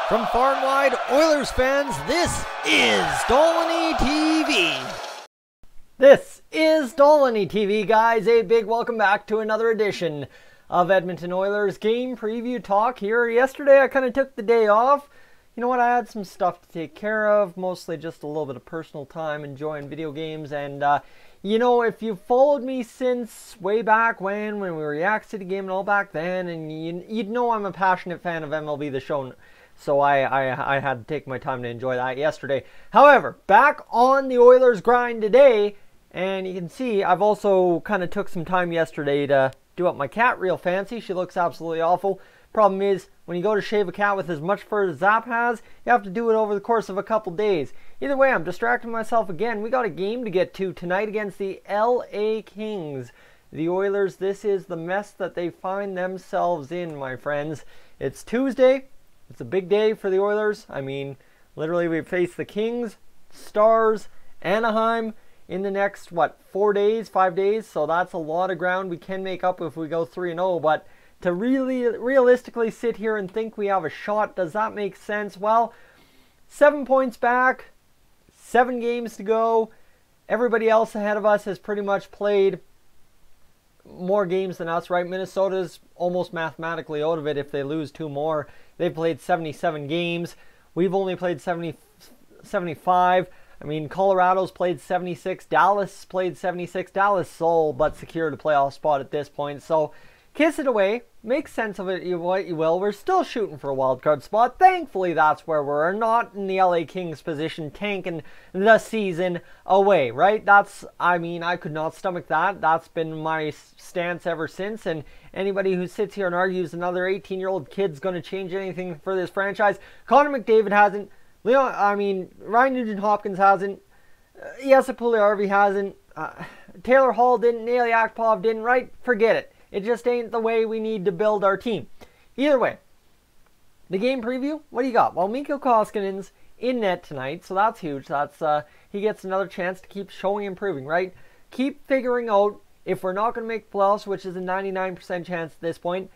From far and wide, Oilers fans, this is Dolynny TV. This is Dolynny TV, guys. A big welcome back to another edition of Edmonton Oilers game preview talk here. Yesterday, I kind of took the day off. You know what? I had some stuff to take care of, mostly just a little bit of personal time, enjoying video games. And, you know, if you've followed me since way back when we reacted to the game and all back then, and you'd know I'm a passionate fan of MLB The Show. So I had to take my time to enjoy that yesterday. However, back on the Oilers grind today, and you can see I've also kind of took some time yesterday to do up my cat real fancy. She looks absolutely awful. Problem is, when you go to shave a cat with as much fur as Zap has, you have to do it over the course of a couple days. Either way, I'm distracting myself again. We got a game to get to tonight against the LA Kings. The Oilers, this is the mess that they find themselves in, my friends. It's Tuesday. It's a big day for the Oilers. I mean, literally we face the Kings, Stars, Anaheim in the next, 5 days? So that's a lot of ground we can make up if we go 3-0. But to really realistically sit here and think we have a shot, does that make sense? Well, 7 points back, 7 games to go. Everybody else ahead of us has pretty much played more games than us, right? Minnesota's almost mathematically out of it if they lose 2 more. They've played 77 games. We've only played 75. I mean, Colorado's played 76. Dallas played 76. Dallas soul but secured a playoff spot at this point. So kiss it away. Make sense of it what you will. We're still shooting for a wild card spot. Thankfully, that's where we're not in the LA Kings position, tanking the season away, right? I could not stomach that. That's been my stance ever since. And anybody who sits here and argues another 18-year-old kid's going to change anything for this franchise, Connor McDavid hasn't. Ryan Nugent-Hopkins hasn't. Jesse Puljujärvi hasn't. Taylor Hall didn't. Nail Yakupov didn't, right? Forget it. It just ain't the way we need to build our team. Either way, the game preview, what do you got? Well, Mikko Koskinen's in net tonight, so that's huge. That's he gets another chance to keep showing improving, right? Keep figuring out if we're not going to make playoffs, which is a 99% chance at this point.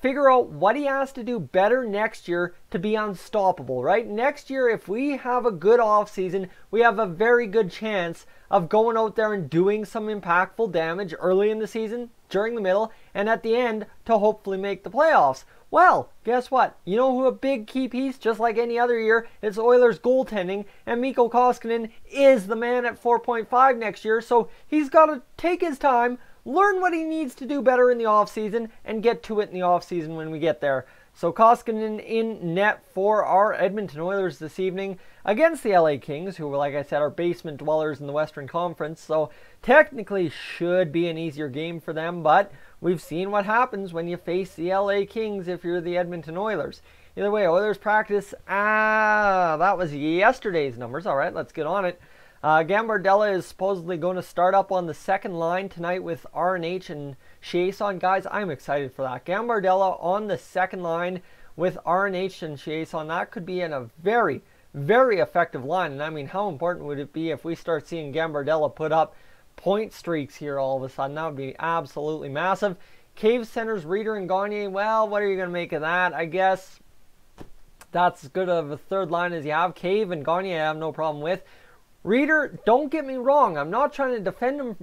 Figure out what he has to do better next year to be unstoppable, right? Next year, if we have a good offseason, we have a very good chance of going out there and doing some impactful damage early in the season, during the middle, and at the end to hopefully make the playoffs. Well, guess what? You know who a big key piece, just like any other year, is Oilers goaltending, and Mikko Koskinen is the man at 4.5 next year, so he's got to take his time, learn what he needs to do better in the offseason, and get to it in the offseason when we get there. So Koskinen in net for our Edmonton Oilers this evening against the LA Kings, who, like I said, are basement dwellers in the Western Conference. So technically should be an easier game for them, but we've seen what happens when you face the LA Kings if you're the Edmonton Oilers. Either way, Oilers practice, that was yesterday's numbers. All right, let's get on it. Gambardella is supposedly going to start up on the second line tonight with RNH and Chiasson. Guys, I'm excited for that. Gambardella on the second line with RNH and Chiasson. That could be in a very, very effective line. And I mean, how important would it be if we start seeing Gambardella put up point streaks here all of a sudden? That would be absolutely massive. Cave centers, Reeder and Gagne. Well, what are you going to make of that? I guess that's as good of a third line as you have. Cave and Gagne I have no problem with. Reeder, don't get me wrong, I'm not trying to defend him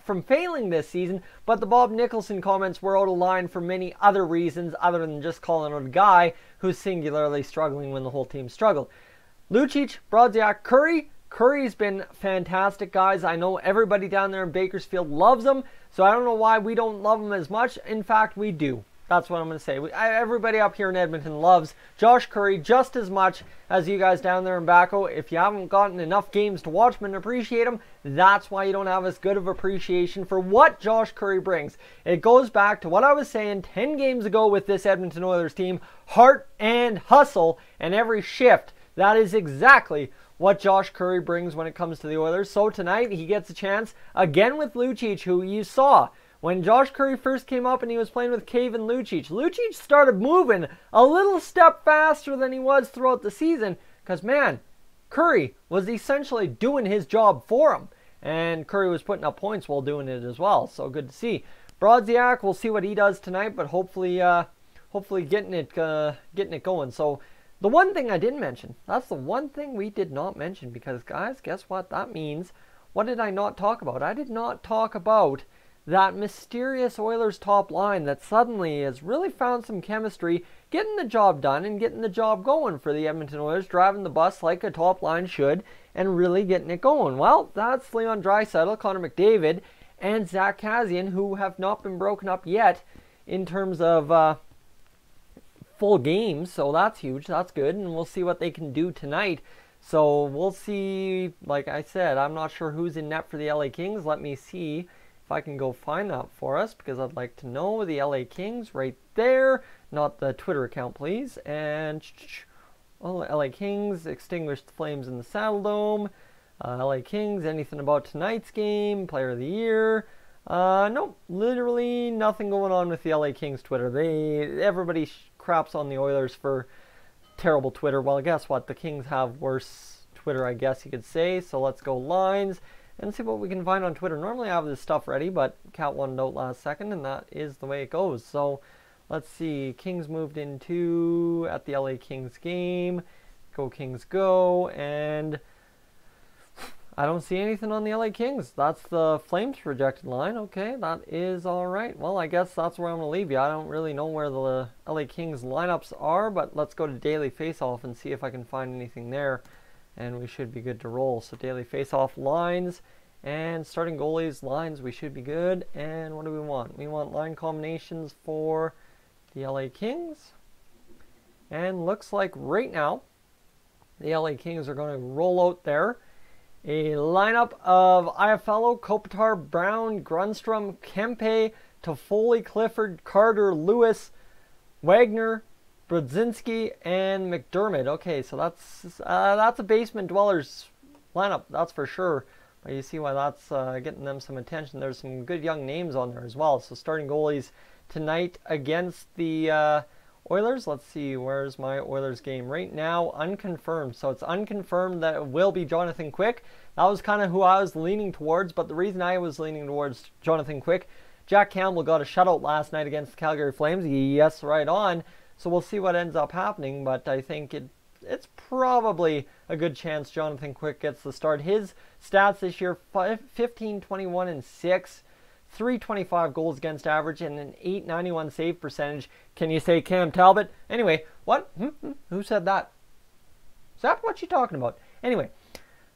from failing this season, but the Bob Nicholson comments were out of line for many other reasons other than just calling out a guy who's singularly struggling when the whole team struggled. Lucic, Brodziak, Curry. Curry's been fantastic, guys. I know everybody down there in Bakersfield loves him, so I don't know why we don't love him as much. In fact, we do. That's what I'm going to say. Everybody up here in Edmonton loves Josh Curry just as much as you guys down there in Baco. If you haven't gotten enough games to watch him and appreciate him, that's why you don't have as good of appreciation for what Josh Curry brings. It goes back to what I was saying 10 games ago with this Edmonton Oilers team, heart and hustle, and every shift. That is exactly what Josh Curry brings when it comes to the Oilers. So tonight he gets a chance again with Lucic, who you saw when Josh Curry first came up and he was playing with Cave and Lucic. Lucic started moving a little step faster than he was throughout the season because, man, Curry was essentially doing his job for him. And Curry was putting up points while doing it as well. So good to see. Brodziak, we'll see what he does tonight, but hopefully getting it going. So The one thing I didn't mention, that's the one thing we did not mention, because guys, guess what that means? What did I not talk about? I did not talk about that mysterious Oilers top line that suddenly has really found some chemistry, getting the job done and getting the job going for the Edmonton Oilers, driving the bus like a top line should, and really getting it going. Well, that's Leon Draisaitl, Connor McDavid, and Zach Kassian, who have not been broken up yet in terms of full games, so that's huge, that's good, and we'll see what they can do tonight. So we'll see, like I said, I'm not sure who's in net for the LA Kings. Let me see if I can go find that for us, because I'd like to know. The LA Kings right there, not the Twitter account, please. And LA Kings, extinguished flames in the Saddle Dome. LA Kings, anything about tonight's game, player of the year. Nope, literally nothing going on with the LA Kings Twitter. Everybody craps on the Oilers for terrible Twitter. Well, guess what? The Kings have worse Twitter, I guess you could say. So let's go lines and see what we can find on Twitter. Normally I have this stuff ready, but Cat wanted out last second, and that is the way it goes. So let's see. Kings moved into at the LA Kings game. Go Kings go. And I don't see anything on the LA Kings. That's the Flames projected line. Okay, that is all right. Well, I guess that's where I'm going to leave you. I don't really know where the LA Kings lineups are, but let's go to Daily Faceoff and see if I can find anything there, and we should be good to roll. So Daily Faceoff lines and starting goalies lines, we should be good. And what do we want? We want line combinations for the LA Kings. And looks like right now the LA Kings are going to roll out there a lineup of Iafallo, Kopitar, Brown, Grundstrom, Kempe, Toffoli, Clifford, Carter, Lewis, Wagner, Brodzinski, and McDermott. Okay, so that's a basement dwellers lineup, that's for sure. But you see why that's getting them some attention. There's some good young names on there as well. So starting goalies tonight against the Oilers. Let's see, where's my Oilers game right now? Unconfirmed. So it's unconfirmed that it will be Jonathan Quick. That was kind of who I was leaning towards, but the reason I was leaning towards Jonathan Quick, Jack Campbell got a shutout last night against the Calgary Flames. Yes, right on. So we'll see what ends up happening, but I think it's probably a good chance Jonathan Quick gets the start. His stats this year, 15, 21, and 6. 325 goals against average and an 891 save percentage. Can you say Cam Talbot? Anyway, what? Who said that? Is that what you talking about? Anyway,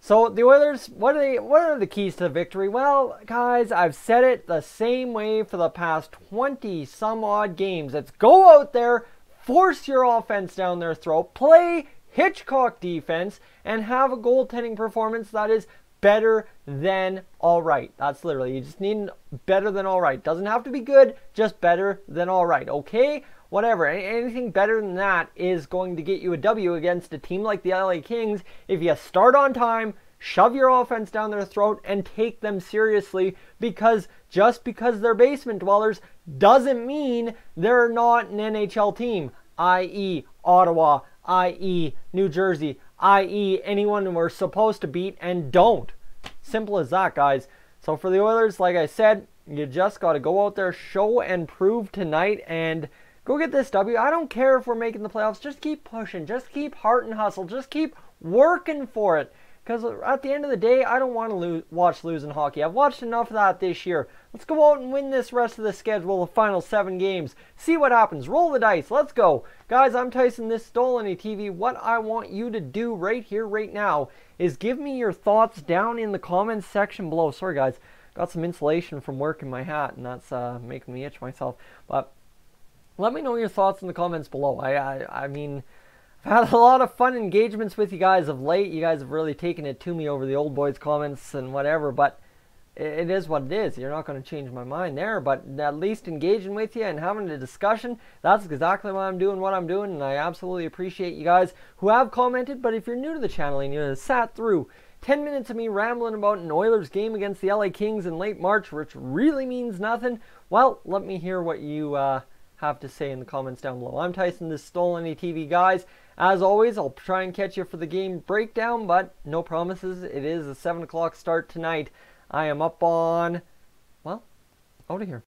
so the Oilers, what are the keys to victory? Well, guys, I've said it the same way for the past 20 some odd games. It's go out there, force your offense down their throat, play Hitchcock defense, and have a goaltending performance that is better than all right. That's literally, you just need better than all right. Doesn't have to be good, just better than all right. Okay, whatever. Anything better than that is going to get you a W against a team like the LA Kings if you start on time, shove your offense down their throat, and take them seriously, because just because they're basement dwellers doesn't mean they're not an NHL team, i.e. Ottawa, i.e. New Jersey, i.e. anyone we're supposed to beat and don't. Simple as that, guys. So for the Oilers, like I said, you just got to go out there, show and prove tonight, and go get this W. I don't care if we're making the playoffs. Just keep pushing. Just keep heart and hustle. Just keep working for it. Because at the end of the day, I don't want to watch losing hockey. I've watched enough of that this year. Let's go out and win this rest of the schedule, the final 7 games. See what happens. Roll the dice. Let's go. Guys, I'm Tyson. This is Dolynny TV. What I want you to do right here, right now, is give me your thoughts down in the comments section below. Sorry, guys. Got some insulation from work in my hat, and that's making me itch myself. But let me know your thoughts in the comments below. I mean, I've had a lot of fun engagements with you guys of late. You guys have really taken it to me over the old boys comments and whatever, but it is what it is. You're not going to change my mind there, but at least engaging with you and having a discussion, that's exactly why I'm doing what I'm doing, and I absolutely appreciate you guys who have commented. But if you're new to the channel and you sat through 10 minutes of me rambling about an Oilers game against the LA Kings in late March, which really means nothing, well, let me hear what you have to say in the comments down below. I'm Tyson, this is Dolynny TV, guys. As always, I'll try and catch you for the game breakdown, but no promises. It is a 7 o'clock start tonight. I am up on, well, out of here.